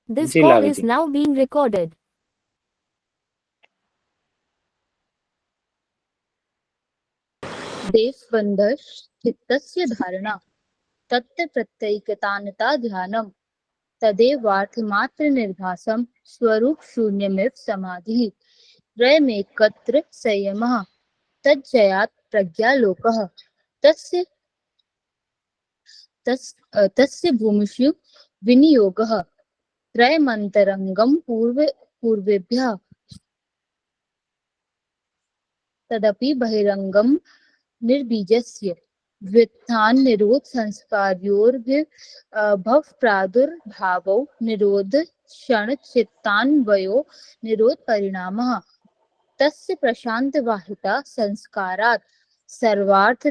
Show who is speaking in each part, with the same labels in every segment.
Speaker 1: This
Speaker 2: ji
Speaker 1: call
Speaker 2: लावी
Speaker 1: is
Speaker 2: ji.
Speaker 1: now being recorded.
Speaker 3: देशबन्धश् चित्तस्य धारणा तत्ते प्रत्यैकतानता ध्यानम् तदेवार्थमात्रनिर्भासं स्वरूपशून्यमिव समाधिः त्रयमेकत्र संयमः तज्जयात् प्रज्ञालोकः तस्य तस्य भूमिषु विनियोगः त्रयमन्तरङ्गं पूर्वेभ्यः तदपि बहिरङ्गं निर्बीजस्य व्युत्थान निरोध संस्कारयोर्भव प्रादुर्भावो निरोध क्षण चित्तान्वयो निरोध परिणामः तस्य प्रशान्तवाहिता संस्कारात् सर्वार्थ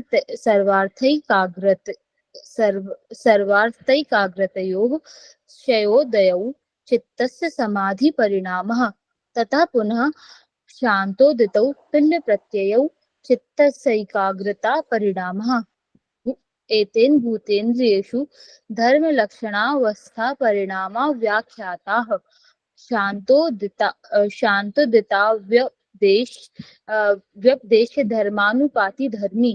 Speaker 3: सर्वार्थैकाग्रत सर्वार्थैकाग्रतयोः क्षयोदयौ चित्तस्य समाधिपरिणामः ततः पुनः शान्तोदितौ पिण्डप्रत्ययौ चित्तस्यैकाग्रता परिणामः एतेन भूतेन्द्रियेषु धर्मलक्षणावस्था परिणामा व्याख्याताः शान्तोदिता व्यपदेश धर्मानुपाति धर्मी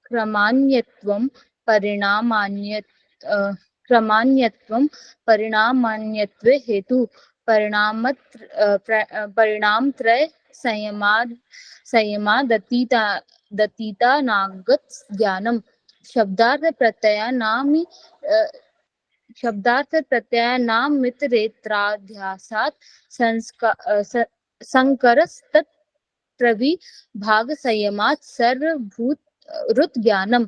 Speaker 3: क्रमान्यत्वं परिणामान्य अ, क्रमान्यत्वं परिणामान्यत्वे हेतु परिणामत्रय संयमादतीतानागत ज्ञानम् शब्दार्थ प्रत्ययानामि शब्दार्थ प्रत्ययानामितरेतराध्यासात् संकरस्तत् प्रविभाग संयमात् सर्वभूत रुत ज्ञानम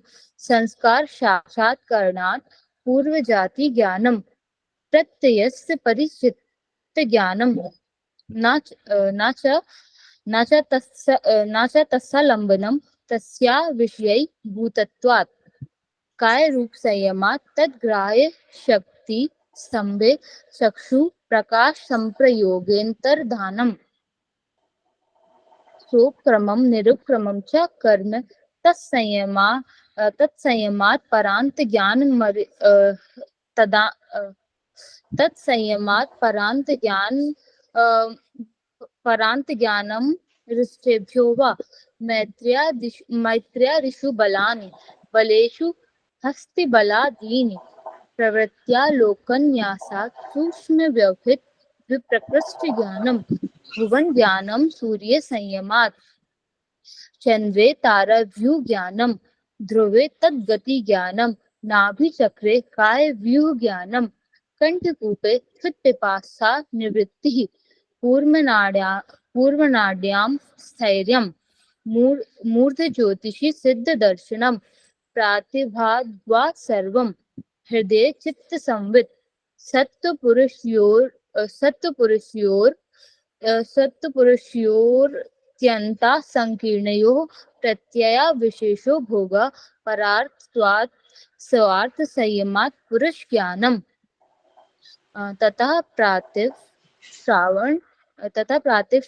Speaker 3: संस्कार साक्षात्कारणात् पूर्वजाति ज्ञानम प्रत्ययस्य परिचित ज्ञानम न च तत्सलंबनम तस्या विषयै भूतत्वात् काय रूप संयमात् तद्ग्राह्य शक्ति स्तंभे चक्षु प्रकाश संप्रयोगेन्तर्धानम् सोपक्रमं निरुपक्रमं च कर्म तत्संयमात् परान्त ज्ञान तदा तत्संयमात् परान्त ज्ञानं ऋष्टेभ्यो वा मैत्र्यादिषु बलानि बलेषु हस्तिबलादीनि प्रवृत्त्यालोकन्यासात् सूक्ष्मव्यवहित विप्रकृष्टज्ञानं भुवन ज्ञानं सूर्य संयमात् चन्द्रे ताराव्यूह ज्ञानं ध्रुवे तद्गति ज्ञानं नाभिचक्रे कायव्यूह ज्ञानं कण्ठकूपे त्वत्पिपासा निवृत्तिः पूर्वनाड्यां स्थैर्यं मूर्धज्योतिषि सिद्धदर्शनं प्रातिभाद्वा सर्वं हृदये चित्तसंवित् सत्त्वपुरुषयोर् सत्पुरुषयोरत्यन्ता संकीर्णयोः प्रत्यया विशेषो भोगा परार्थत्वात् स्वार्थ संयमात् पुरुष ज्ञानम् ततः प्रातिः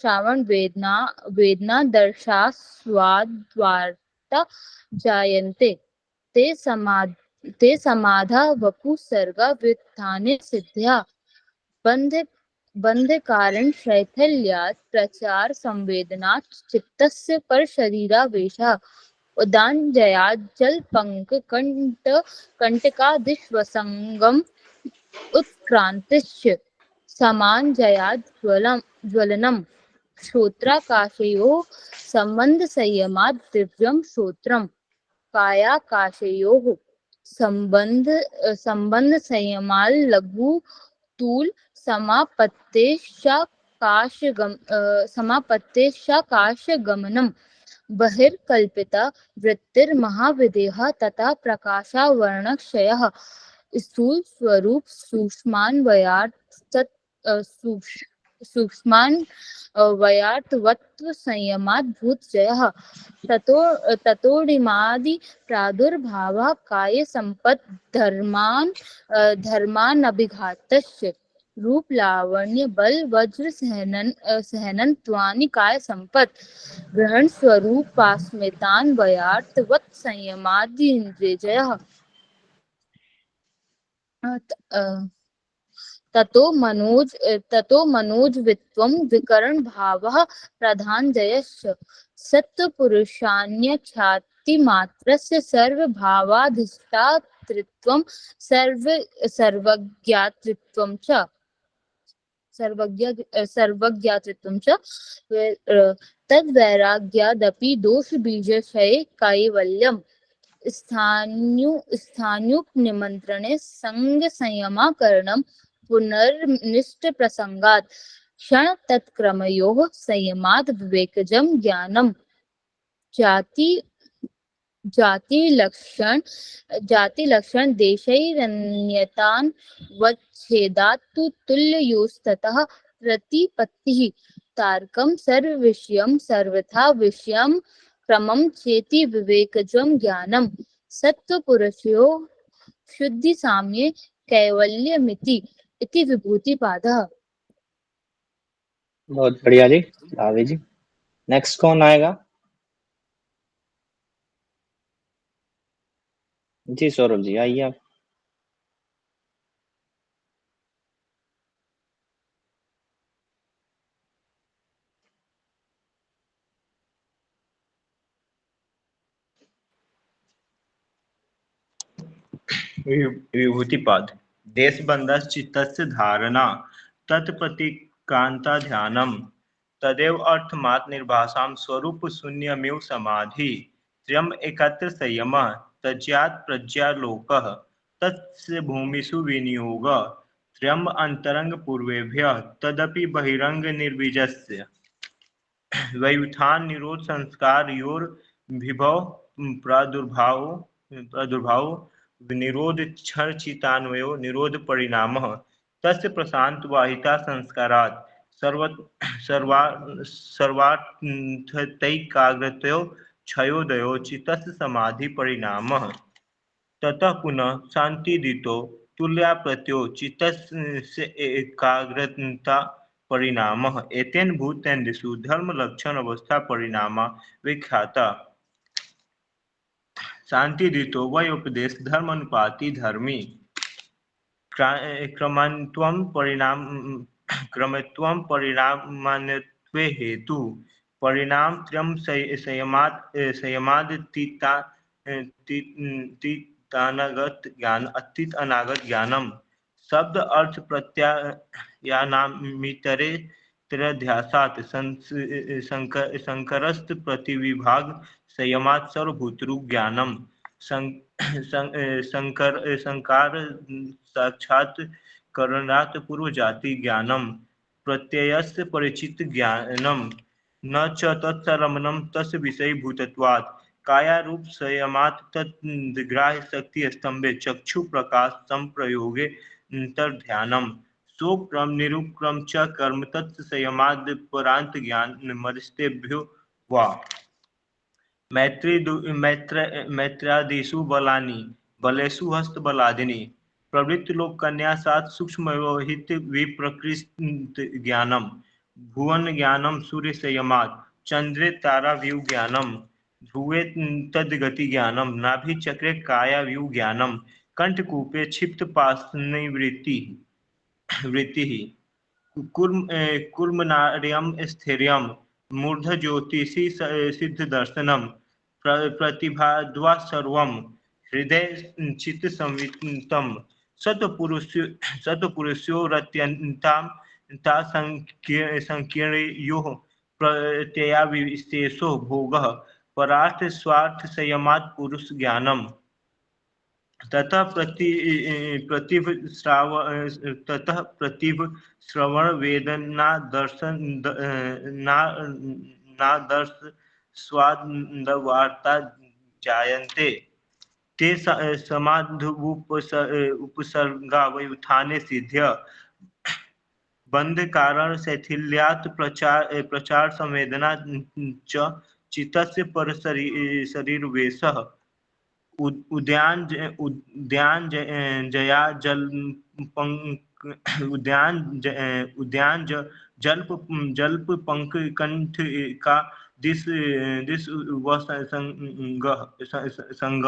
Speaker 3: श्रावण वेदना दर्शास्वाद्वार्ता जायन्ते ते समाधा वपु सर्गा व्युत्थाने सिद्ध्या बंध कारण शैथिल्यात् प्रचार संवेदनात् चित्तस्य परशरीरावेशः उदानजयात् जलपंक कंटकादिष्वसंगम उत्क्रांतिश्च समानजयात् ज्वलनम् श्रोत्राकाशयोः संबंध संयमात् दिव्यं श्रोत्रम् कायाकाशयोः संबंध संयमात् लघु तूल समापत्तेश्चाकाशगमनम् बहिर्कल्पिता वृत्तिर्महाविदेहा तथा प्रकाशावर्णक्षयः स्थूल स्वरूप सूक्ष्मान्वयार्थवत्व संयमात् भूतजयः ततोडिमादि प्रादुर्भावः काय संपत् धर्मानभिघातश्च रूप लावण्य बल वज्र सहनत्वानि काय संपत् ग्रहण स्वरूपास्मितान्वयार्थवत् संयमादि इंद्रियजयः ततो मनोजवित्वं विकरण भावः प्रधानजयश्च सत्पुरुषान्यख्यातिमात्रस्य सर्वभावाधिष्ठातृत्वं सर्वज्ञातृत्वं च सर्वज्ञातृत्वं च तद्वैराग्यादपि दोषबीजक्षये कैवल्यम् स्थान्युपनिमन्त्रणे संयमाकरणं पुनर्निष्टप्रसङ्गात् क्षणतत्क्रमयोः संयमात् विवेकजं ज्ञानम् जाति जातिलक्षण देशैरन्यतान् वच्छेदात् तु तुल्ययोस्ततः प्रतिपत्तिः तारकं सर्वविषयं सर्वथा विषयं क्रमं चेति विवेकजं ज्ञानं सत्त्वपुरुषयो शुद्धिसाम्ये कैवल्यमिति इति विभूतिपादः।
Speaker 1: बहुत बढ़िया जी, भाभी जी। नेक्स्ट कौन आएगा? जी सौरभ जी, आइए आप।
Speaker 2: विभूतिपाद देशबन्धश्चित्तस्य धारणा तत्प्रतीकान्ता ध्यानम् तदेव अर्थमात् निर्भाषां स्वरूपशून्यमेव समाधि त्र्यम् एकत्र संयमः तज्ज्ञात् प्रज्ञालोकः तस्य भूमिषु विनियोग त्र्यम् अन्तरङ्गपूर्वेभ्यः तदपि बहिरङ्गनिर्बीजस्य व्युत्थान निरोध संस्कार योर विभव प्रादुर्भाव निरोध क्षण चितान्वयो निरोध परिणामः तस्य प्रशान्तवाहिता संस्कारात् सर्वार्थैकाग्रतयो क्षयोदयो चित्तस्य समाधि परिणामः ततः पुनः शांतिदितो तुल्याप्रत्यो चित्तस्य एकाग्रता परिणामः एतेन भूतेन्द्रिषु धर्मलक्षण अवस्था परिणामा विख्याता शांतिदितो वै उपदेश धर्मानुपाती धर्मी क्रमत्वं परिणामान्यत्वे हेतु परिणामत्रयं अतीत अनागत ज्ञानम शब्द अर्थ प्रत्ययानामितरेतरध्यासात् संकरस्त प्रतिविभाग संयमात् सर्वभूतरूप ज्ञानम संकार साक्षात्करणात् पूर्वजाति ज्ञानम प्रत्ययस्य परिचित ज्ञानम न च तत्संलग्नं तस्य विषयीभूतत्वात् कायारूप संयमात् तद्ग्राह्य शक्ति स्तंभे चक्षु प्रकाश संप्रयोगे अंतर्ध्यानम सोक्रम निरुक्रम च कर्म तत्संयमाद् परांत ज्ञान मरिस्तेभ्यो वा मैत्रादिषु बलानि बलेषु हस्तबलादिनि प्रवृत्तिलोकन्यासात् सूक्ष्मव्यवहित विप्रकृष्ट ज्ञानम भुवन ज्ञानम सूर्यसंयमात् चंद्रे ताराव्यूह ज्ञानम ध्रुवे तद्गति ज्ञानम नाभिचक्रे कायाव्यूह ज्ञानम कंठकूपे क्षिप्तपाशनिवृत्ति वृत्तिः कूर्मनार्यं स्थैर्यं मूर्धज्योतिषि सिद्धदर्शनं प्रतिभाद्वा सर्वं हृदयचित्तसंवित्तं सत्पुरुषयोरत्यन्तां संकीर्णयोः प्रत्ययाविशेषो भोगः परार्थस्वार्थसंयमात् पुरुषज्ञानम् ततः प्रतिभश्रवणवेदनादर्श स्वादवार्ता जायन्ते ते समाधुपसर्गा व्युत्थाने सिद्ध्य बन्धकारण शैथिल्यात् प्रचार संवेदना च चित्तस्य परशरीरवेशः जल्प पंककंठिका दिश संग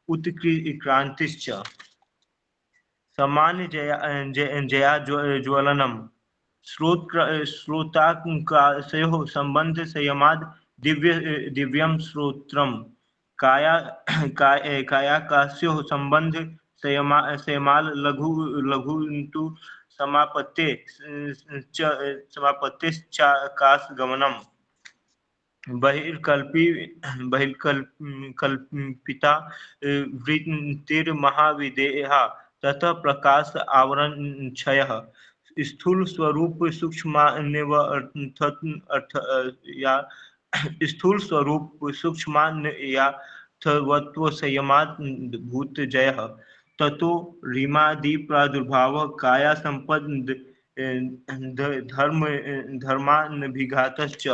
Speaker 2: उत्क्रांतिश्च सामान्य जया ज्वलनम श्रोताकाशयोः सम्बन्ध संयमाद् दिव्यं श्रोत्रम् कायाकाशयोः सम्बन्ध संयमाल् लघु समापत्तेश्चाकाशगमनम् बहिर्कल्पिता वृत्तिर्महाविदेहा ततः प्रकाश आवरणक्षयः स्थूल स्वरूप सूक्ष्मान्वर्थया स्थूल स्वरूप सूक्ष्मान्वर्थवत्व संयमात् भूतजयः ततो रीमादिप्रादुर्भावः कायासम्पद धर्मानभिघातश्च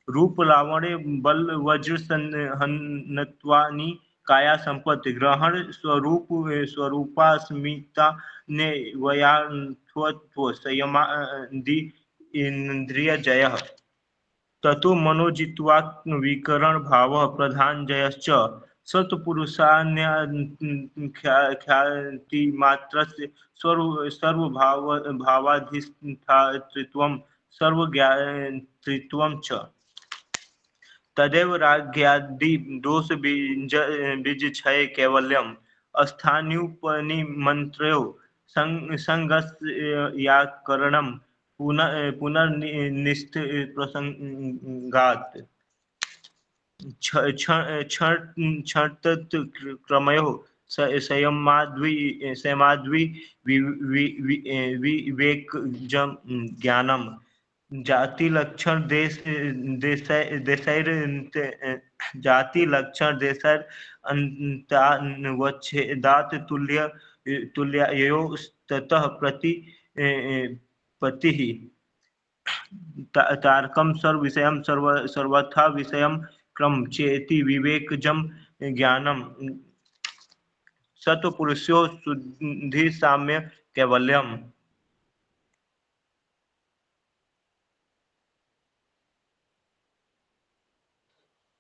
Speaker 2: रूपलावण्य बल वज्र संहनत्वानि काया संपत्ति ग्रहण स्वरूपास्मिता ने वयात्व संयमादि इंद्रिय जयः ततो मनोजित्वात्मविकरण भावः प्रधानजयश्च सत्पुरुषान्यख्यातिमात्रस्य सर्वभावाधिष्ठातृत्वं सर्वज्ञातृत्वं च तदेव राज्ञादि दोष बीजक्षये कैवल्यम् अस्थान्युपनिमन्त्र्यो संगस्याकरणं पुनर्निष्ठ प्रसंगात् क्षणतत्क्रमयोः संयमाद्वि विवेकजं ज्ञानम् जाति लक्षण देशैर्अन्तान्वच्छेदात् तुल्यायोस्ततः प्रतिपत्तिः तारकं सर्वविषयं सर्वथा विषयं क्रम चेति विवेकजं ज्ञानम् सत्पुरुषो शुद्धि साम्य कैवल्यम्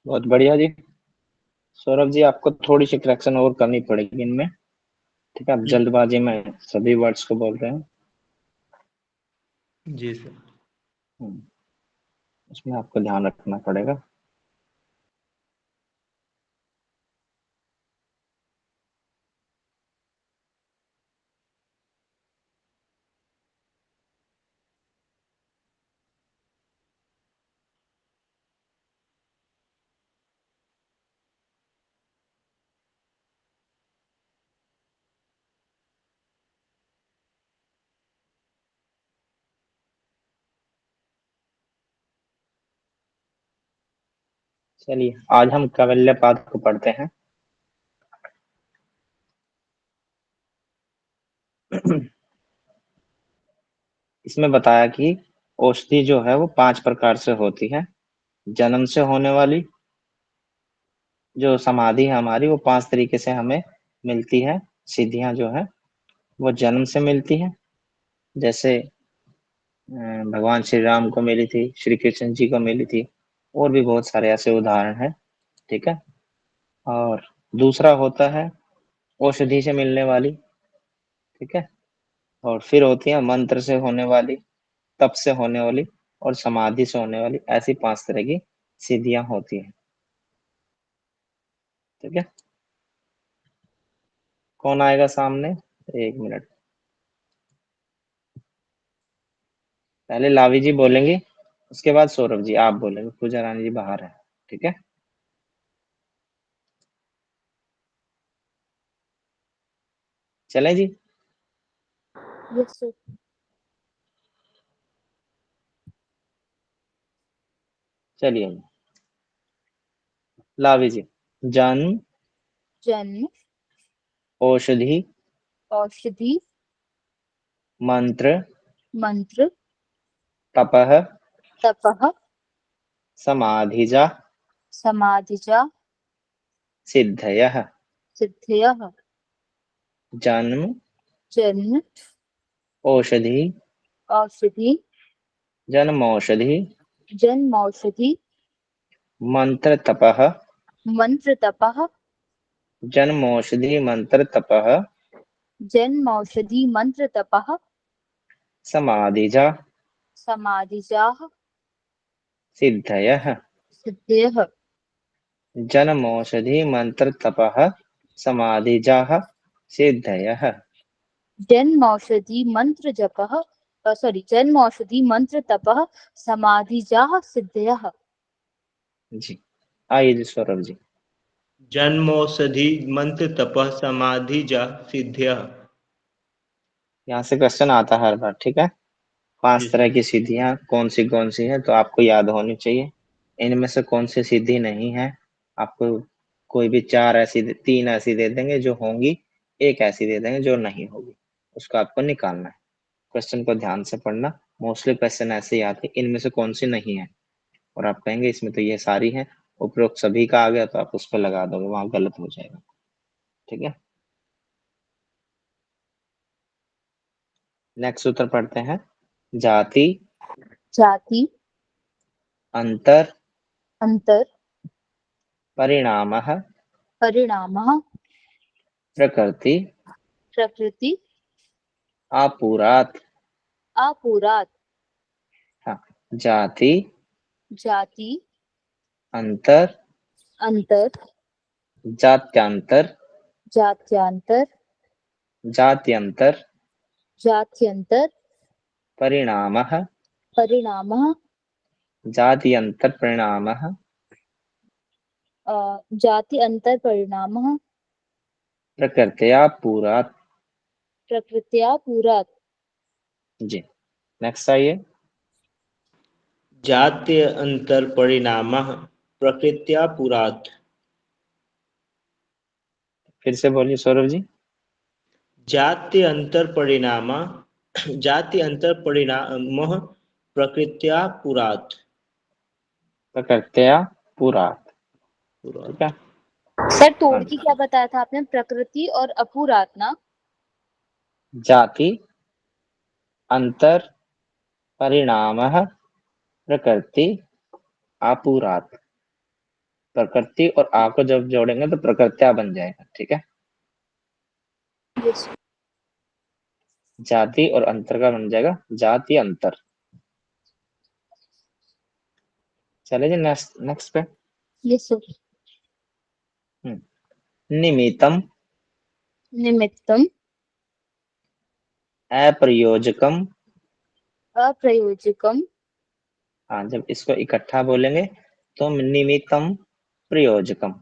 Speaker 1: बहुत बढ़िया जी। सौरभ जी, आपको थोड़ी सी करेक्शन और करनी पड़ेगी इनमें, ठीक है? आप जल्दबाजी में सभी वर्ड्स को बोल रहे हैं।
Speaker 2: जी सर।
Speaker 1: उसमें आपको ध्यान रखना पड़ेगा। चलिए, आज हम कैवल्यपाद को पढ़ते हैं। इसमें बताया कि औषधि जो है वो 5 प्रकार से होती है। जन्म से होने वाली जो समाधि है हमारी, वो 5 तरीके से हमें मिलती है। सिद्धियां जो है वो जन्म से मिलती है, जैसे भगवान श्री राम को मिली थी, श्री कृष्ण जी को मिली थी, और भी बहुत सारे ऐसे उदाहरण हैं, ठीक है? और दूसरा होता है औषधि से मिलने वाली, ठीक है? और फिर होती है मंत्र से होने वाली, तप से होने वाली और समाधि से होने वाली। ऐसी 5 तरह की सिद्धियां होती हैं, ठीक है? कौन आएगा सामने? 1 मिनट। पहले लावी जी बोलेंगे, उसके बाद सौरभ जी आप बोलेंगे। पूजा रानी जी बाहर है, ठीक है? चलें जी।
Speaker 3: Yes sir.
Speaker 1: चलिए लावी जी। जन्म,
Speaker 3: जन्म,
Speaker 1: औषधि,
Speaker 3: औषधि,
Speaker 1: मंत्र,
Speaker 3: मंत्र,
Speaker 1: तपः,
Speaker 3: तपः,
Speaker 1: समाधिजा,
Speaker 3: समाधिजा,
Speaker 1: सिद्धयः।
Speaker 3: सिद्धयः।
Speaker 1: जन्म,
Speaker 3: जन्म,
Speaker 1: औषधि,
Speaker 3: औषधि,
Speaker 1: जन्मौषधि,
Speaker 3: जन्मौषधि,
Speaker 1: मंत्र तपः,
Speaker 3: मंत्र तपः,
Speaker 1: जन्मौषधि मंत्र तपः,
Speaker 3: जन्मौषधि मंत्र तपः
Speaker 1: समाधिजा
Speaker 3: समाधिजाः
Speaker 1: सिद्धयः।
Speaker 3: सिद्धयः।
Speaker 1: जन्मौषधि मंत्र तपः समाधिजाः सिद्धयः।
Speaker 3: जन्मौषधि मंत्र जपः जन्मौषधि मंत्र तपः समाधिजाः सिद्धयः।
Speaker 1: जी आइए जी सौरभ जी।
Speaker 2: जन्मौषधि मंत्र तपः समाधि जा सिद्ध्यः।
Speaker 1: यहाँ से क्वेश्चन आता है हर बार, ठीक है। 5
Speaker 2: जी
Speaker 1: तरह
Speaker 2: सर।
Speaker 1: की सिद्धियां कौन सी है तो आपको याद होनी चाहिए। इनमें से कौन सी सिद्धि नहीं है, आपको कोई भी 4 ऐसी 3 ऐसी दे देंगे जो होंगी, एक ऐसी दे देंगे जो नहीं होगी, उसको आपको निकालना है। क्वेश्चन को ध्यान से पढ़ना, मोस्टली क्वेश्चन ऐसे ही आते हैं, इनमें से कौन सी नहीं है और आप कहेंगे इसमें तो ये सारी है, उपरोक्त सभी का आ गया तो आप उस पर लगा दोगे, वहां गलत हो जाएगा, ठीक है। नेक्स्ट सूत्र पढ़ते हैं। जाति
Speaker 3: जाति
Speaker 1: अंतर
Speaker 3: अंतर
Speaker 1: परिणामः
Speaker 3: परिणामः
Speaker 1: प्रकृति
Speaker 3: प्रकृति
Speaker 1: आपुरात्।
Speaker 3: आपुरात्।
Speaker 1: हाँ, जाति
Speaker 3: जाति
Speaker 1: अंतर
Speaker 3: अंतर
Speaker 1: जात्यांतर
Speaker 3: जात्यांतर
Speaker 1: जात्यंतर
Speaker 3: जात्यंतर
Speaker 1: परिणामः
Speaker 3: परिणामः
Speaker 1: जात्यंतर परिणामः
Speaker 3: जाति अंतर परिणामः
Speaker 1: प्रकृत्या पुरात्।
Speaker 3: प्रकृत्या पुरात्।
Speaker 1: जी नेक्स्ट आइए।
Speaker 2: जात्य अंतर परिणामः प्रकृत्या पुरात्।
Speaker 1: फिर से बोलिए सौरभ जी।
Speaker 2: जाति अंतर परिणामः जाति अंतर परिणामः प्रकृत्या पुरात्।
Speaker 1: प्रकृत्या पुरात्, ठीक है।
Speaker 2: पुरात्।
Speaker 3: सर
Speaker 1: हाँ
Speaker 3: तोड़
Speaker 1: जी।
Speaker 3: के क्या बताया था आपने, प्रकृति और अपुरात ना?
Speaker 1: जाति अंतर परिणामः प्रकृति आपुरात्। प्रकृति और आ को जब जोड़ेंगे तो प्रकृत्या बन जाएगा, ठीक है।
Speaker 3: यस
Speaker 1: जाति और अंतर का बन जाएगा जाति अंतर। चले जी नेक्स्ट नेक्स्ट पे।
Speaker 3: Yes sir.
Speaker 1: निमित्तम
Speaker 3: निमित्तम
Speaker 1: अप्रयोजकम।
Speaker 3: अप्रयोजकम
Speaker 1: हाँ, जब इसको इकट्ठा बोलेंगे तो निमित्तम प्रयोजकम,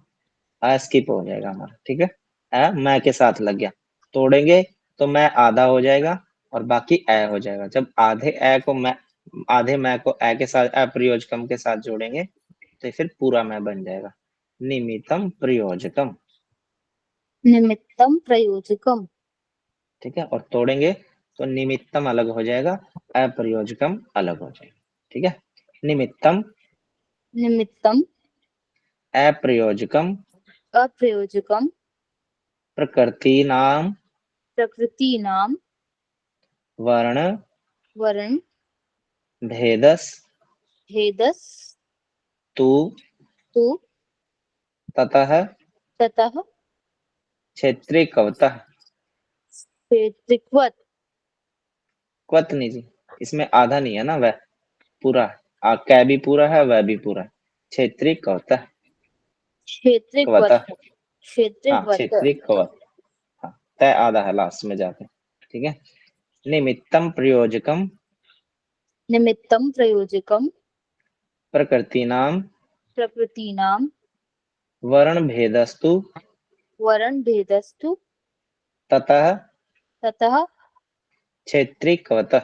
Speaker 1: स्किप हो जाएगा हमारा, ठीक है। मैं के साथ लग गया, तोड़ेंगे तो मैं आधा हो जाएगा और बाकी ए हो जाएगा। जब आधे मैं को ए के साथ अप्रयोजकम के साथ जोड़ेंगे तो फिर पूरा मैं बन जाएगा। निमित्तम प्रयोजकम,
Speaker 3: निमित्तम प्रयोजकम।
Speaker 1: ठीक है। और तोड़ेंगे तो निमित्तम अलग हो जाएगा, अप्रयोजकम अलग हो जाएगा, ठीक है। निमित्तम
Speaker 3: निमित्तम
Speaker 1: अप्रयोजकम
Speaker 3: अप्रयोजकम
Speaker 1: प्रकृतीनां
Speaker 3: प्रकृतीनां
Speaker 1: वर्ण
Speaker 3: वर्ण
Speaker 1: भेदस
Speaker 3: भेदस
Speaker 1: तु
Speaker 3: तु
Speaker 1: ततः
Speaker 3: ततः
Speaker 1: क्षेत्रिकवतः।
Speaker 3: क्षेत्रिकवत्।
Speaker 1: क्वत नहीं जी, इसमें आधा नहीं है ना, वह पूरा है। कै भी पूरा है, वह भी पूरा है। क्षेत्रिकवतः
Speaker 3: क्षेत्रिकवत्
Speaker 1: कवतः। हाँ
Speaker 3: क्षेत्रिकवत्।
Speaker 1: क्षेत्रिकवत, हाँ तय आधा है लास्ट में जाके, ठीक है। निमित्तम प्रयोजकम
Speaker 3: निमित्तम प्रयोजकम
Speaker 1: प्रकृतीनां
Speaker 3: प्रकृतीनां
Speaker 1: वर्ण भेदस्तु
Speaker 3: वर्ण भेदस्तु
Speaker 1: ततः
Speaker 3: ततः
Speaker 1: क्षेत्रिकवतः।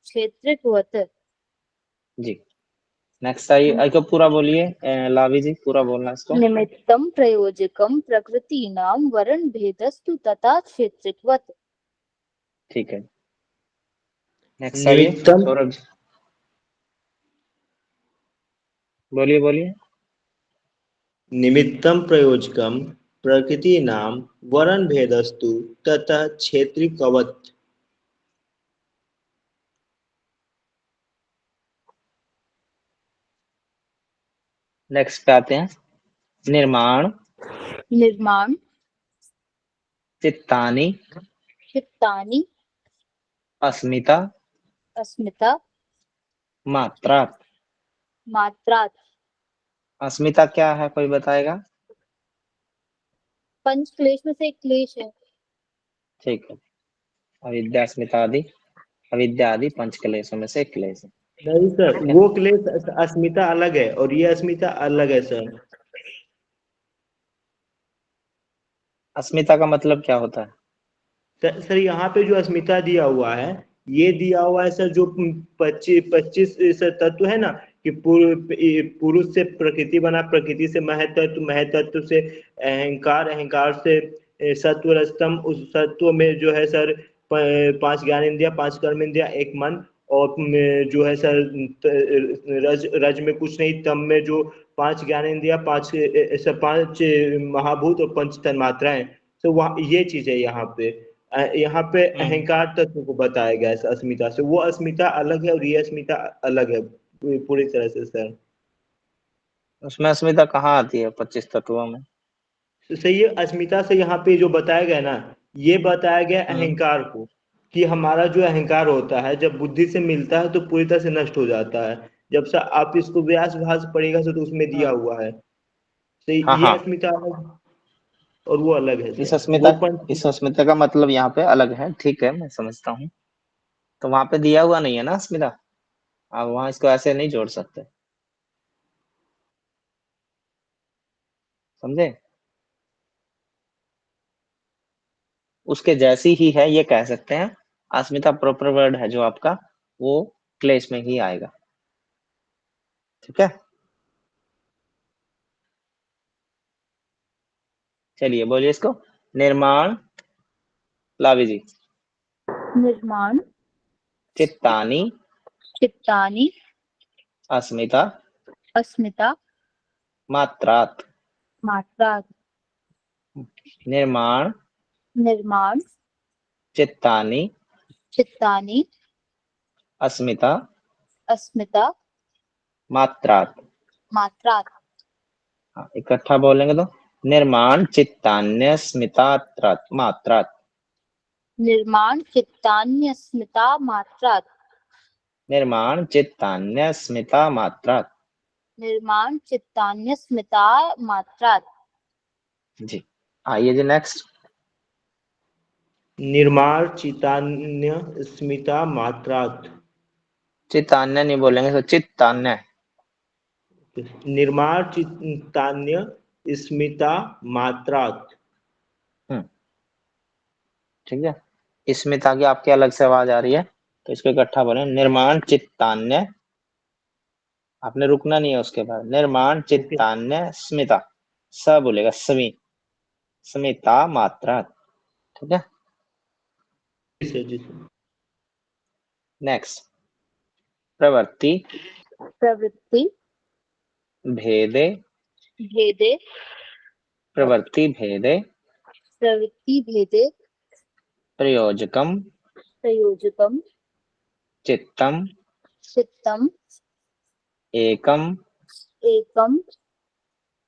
Speaker 3: क्षेत्रिकवत्।
Speaker 1: जी नेक्स्ट आइए, को पूरा बोलिए लावी जी, पूरा बोलना इसको।
Speaker 3: निमित्तम प्रयोजकम प्रकृतीनां वर्ण भेदस्तु तथा क्षेत्रिकवत्।
Speaker 1: ठीक है, नेक्स्ट आइए
Speaker 2: निमित्तम
Speaker 1: सौरभ जी, बोलिए बोलिए।
Speaker 2: निमित्तं प्रयोजकं प्रकृतीनां वर्णभेदस्तु ततः क्षेत्रिकवत्।
Speaker 1: नेक्स्ट पे आते हैं। निर्माण
Speaker 3: निर्माण
Speaker 1: चित्तानि
Speaker 3: चित्तानि,
Speaker 1: अस्मिता,
Speaker 3: अस्मिता,
Speaker 1: मात्रात्।
Speaker 3: मात्रात्।
Speaker 1: अस्मिता क्या है, कोई बताएगा?
Speaker 3: पंच क्लेश में से एक क्लेश है।
Speaker 1: ठीक है, अविद्या अस्मिता आदि, अविद्या आदि पंच क्लेशों में से एक क्लेश है।
Speaker 2: नहीं सर,
Speaker 1: ठीक है,
Speaker 2: वो क्लेश अस्मिता अलग है और ये अस्मिता अलग है सर।
Speaker 1: अस्मिता का मतलब क्या होता है?
Speaker 2: सर यहाँ पे जो अस्मिता दिया हुआ है, ये दिया हुआ है सर जो 25 तत्व है ना, कि पुरुष से प्रकृति बना, प्रकृति से महतत्व, महतत्व से अहंकार, अहंकार से सत्व रजतम, उस सत्व में जो है सर 5 ज्ञान इंद्रिया, 5 कर्म इंद्रिया, एक मन, और जो है सर रज रज में कुछ नहीं, तम में जो 5 ज्ञान इंद्रिया, 5 महाभूत और 5 तन्मात्राएं। तो वहाँ ये चीज है यहाँ पे। यहाँ पे
Speaker 1: हम्म,
Speaker 2: अहंकार तत्व को बताया गया है अस्मिता से। वो अस्मिता अलग है और ये अस्मिता अलग है पूरी तरह से सर।
Speaker 1: उसमें अस्मिता कहाँ आती है 25 तत्वों में?
Speaker 2: तो सही है, अस्मिता से यहाँ पे जो बताया गया ना, ये बताया गया
Speaker 1: हम्म,
Speaker 2: अहंकार को, कि हमारा जो अहंकार होता है जब बुद्धि से मिलता है तो पूरी तरह से नष्ट हो जाता है। जब से आप इसको व्यास भाष पढ़ेगा तो उसमें दिया
Speaker 1: हाँ
Speaker 2: हुआ है। तो
Speaker 1: हाँ
Speaker 2: ये
Speaker 1: हाँ।
Speaker 2: अस्मिता अलग और वो अलग है
Speaker 1: इस
Speaker 2: सर,
Speaker 1: अस्मिता
Speaker 2: वो पंच।
Speaker 1: इस अस्मिता का मतलब यहाँ पे अलग है, ठीक है, मैं समझता हूँ। तो वहां पे दिया हुआ नहीं है ना अस्मिता, आप वहां इसको ऐसे नहीं जोड़ सकते, समझे? उसके जैसी ही है ये कह सकते हैं। अस्मिता प्रॉपर वर्ड है जो आपका, वो क्लेश में ही आएगा। ठीक है, चलिए बोलिए इसको। निर्माण, लावी जी।
Speaker 3: निर्माण,
Speaker 1: चित्तानी,
Speaker 3: चित्तानि,
Speaker 1: अस्मिता,
Speaker 3: अस्मिता,
Speaker 1: मात्रात्।
Speaker 3: मात्रात्।
Speaker 1: निर्माण,
Speaker 3: निर्माण,
Speaker 1: चित्तानी,
Speaker 3: चित्तानि,
Speaker 1: अस्मिता,
Speaker 3: अस्मिता,
Speaker 1: मात्रात्।
Speaker 3: मात्रात्।
Speaker 1: हाँ, इकट्ठा बोलेंगे तो निर्माण चित्तान्य स्मितात्रात् मात्रात्।
Speaker 3: निर्माण, चित्तान्यस्मिता, मात्रात्।
Speaker 1: निर्माण चित्तान्य स्मिता मात्रात्।
Speaker 3: निर्माण, चित्तान्यस्मिता, मात्रात्।
Speaker 1: जी, आइए जी नेक्स्ट।
Speaker 2: निर्माण चितान्य स्मिता मात्रात्।
Speaker 1: चित्तान्य नहीं बोलेंगे तो चित्तान्य।
Speaker 2: निर्माण चितान्य स्मिता मात्रात्।
Speaker 1: हम्म, ठीक है। स्मिता की आपकी अलग से आवाज आ रही है, तो इसको इकट्ठा बोले निर्माण चित्तान्य। आपने रुकना नहीं है उसके बाद, निर्माण
Speaker 2: ओके
Speaker 1: चित्तान्य स्मिता, स बोलेगा स्मी, स्मिता मात्रा। ठीक है,
Speaker 2: सर जी सर।
Speaker 1: नेक्स्ट। प्रवृत्ति
Speaker 3: प्रवृत्ति,
Speaker 1: भेदे,
Speaker 3: भेदे,
Speaker 1: प्रवृत्ति भेदे,
Speaker 3: प्रवृत्ति भेदे,
Speaker 1: प्रयोजकम,
Speaker 3: प्रयोजकम,
Speaker 1: चित्तम,
Speaker 3: चित्तम,
Speaker 1: एकम,
Speaker 3: एकम,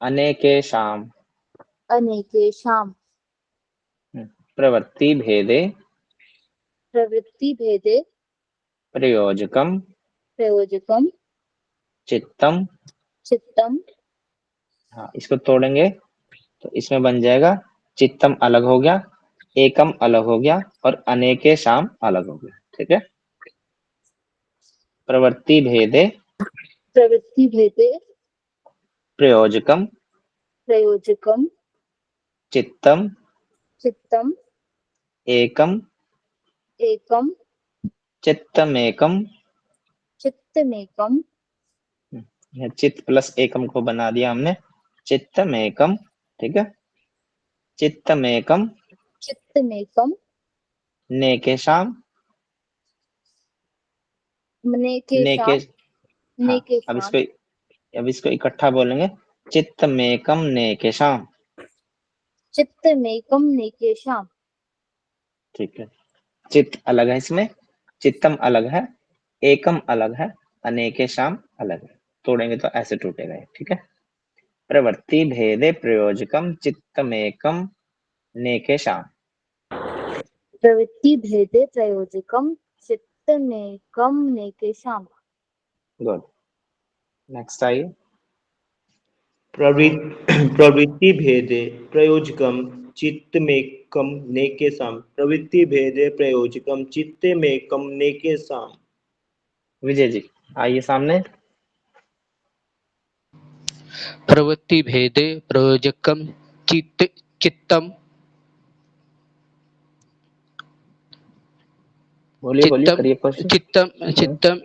Speaker 1: अनेकेषाम्।
Speaker 3: अनेकेषाम्।
Speaker 1: प्रवृत्ति भेदे,
Speaker 3: प्रवृत्ति भेदे,
Speaker 1: प्रयोजकम,
Speaker 3: प्रयोजकम,
Speaker 1: चित्तम।
Speaker 3: चित्तम,
Speaker 1: हाँ, इसको तोड़ेंगे तो इसमें बन जाएगा चित्तम अलग हो गया, एकम अलग हो गया, और अनेकेषाम् अलग हो गया। ठीक है, प्रवृत्ति भेदे,
Speaker 3: प्रवृत्ति भेदे,
Speaker 1: प्रयोजकम,
Speaker 3: प्रयोजकम,
Speaker 1: चित्तम,
Speaker 3: चित्तम,
Speaker 1: एकम,
Speaker 3: एकम,
Speaker 1: चित्तमेकम।
Speaker 3: चित्तमेकम,
Speaker 1: यह चित्त प्लस एकम को बना दिया हमने चित्तमेकम। ठीक है, चित्तमेकम,
Speaker 3: चित्तमेकम,
Speaker 1: नेकेषाम्, नेके।
Speaker 3: नेकेषाम्,
Speaker 1: हाँ,
Speaker 3: नेकेषाम्,
Speaker 1: अब इसको इकट्ठा बोलेंगे चित्तमेकम नेकेषाम्।
Speaker 3: चित्तमेकम, नेकेषाम्।
Speaker 1: ठीक है, चित्त अलग है इसमें, चित्तम अलग है, एकम अलग है, अनेकेषाम् अलग है। तोड़ेंगे तो ऐसे टूटेगा ये। ठीक है, प्रवृत्ति भेदे प्रयोजकम चित्तमेकम नेकेषाम्।
Speaker 3: प्रवृत्ति भेदे प्रयोजकम चित्तमेकम नेकेषाम्।
Speaker 1: गुड। नेक्स्ट आइए।
Speaker 2: प्रवृत्ति भेदे प्रयोजकम चित्तमेकम नेकेषाम्। प्रवृत्ति भेदे प्रयोजकम चित्तमेकम नेकेषाम्।
Speaker 1: विजय जी आइए सामने।
Speaker 4: प्रवृत्ति भेदे प्रयोजकम चित्तम
Speaker 1: बोलिए बोलिए, करिए क्वेश्चन।
Speaker 4: चित्तम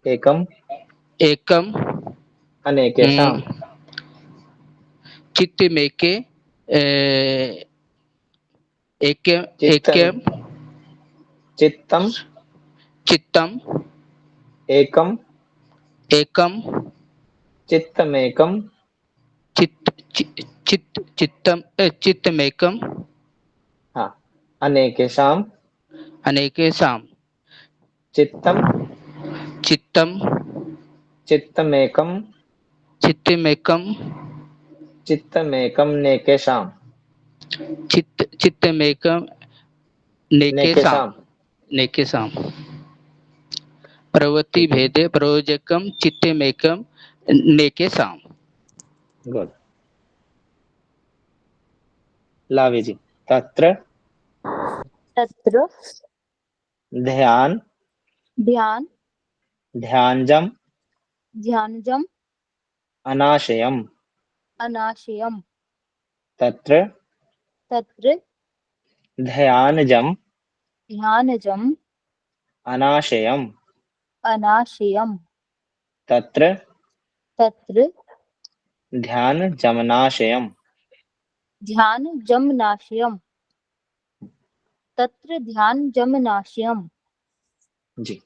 Speaker 1: एकम
Speaker 4: एकम
Speaker 1: अनेकेषाम्।
Speaker 4: चित्तमेके एकम
Speaker 1: चित्तम चित्तम
Speaker 4: चित्तम
Speaker 1: एकम
Speaker 4: एकम
Speaker 1: चित्तमेकम
Speaker 4: चित्तमेकम
Speaker 1: हाँ अनेकेषाम्।
Speaker 4: अनेकेषाम्
Speaker 1: चित्तम
Speaker 4: चित्तम
Speaker 1: चित्तमेकम
Speaker 4: चित्तमेकम
Speaker 1: चित्तमेकम नेकेषाम्।
Speaker 4: चित्तमेकम
Speaker 1: नेकेषाम्।
Speaker 4: नेकेषाम्। प्रवृत्ति
Speaker 1: ठीक है,
Speaker 4: भेदे प्रयोजकम चित्तमेकम नेकेषाम्।
Speaker 1: गुड। लावी जी। तत्र
Speaker 3: तत्र
Speaker 1: ध्यान
Speaker 3: ध्यान
Speaker 1: ध्यानजम
Speaker 3: ध्यानजम
Speaker 1: अनाशयम।
Speaker 3: अनाशयम।
Speaker 1: तत्र
Speaker 3: तत्र
Speaker 1: ध्यानजम
Speaker 3: ध्यानजम
Speaker 1: अनाशयम।
Speaker 3: अनाशयम।
Speaker 1: तत्र
Speaker 3: तत्र
Speaker 1: ध्यानजमनाशयम।
Speaker 3: ध्यानजमनाशयम। तत्र ध्यानजमनाशयम।
Speaker 1: जी।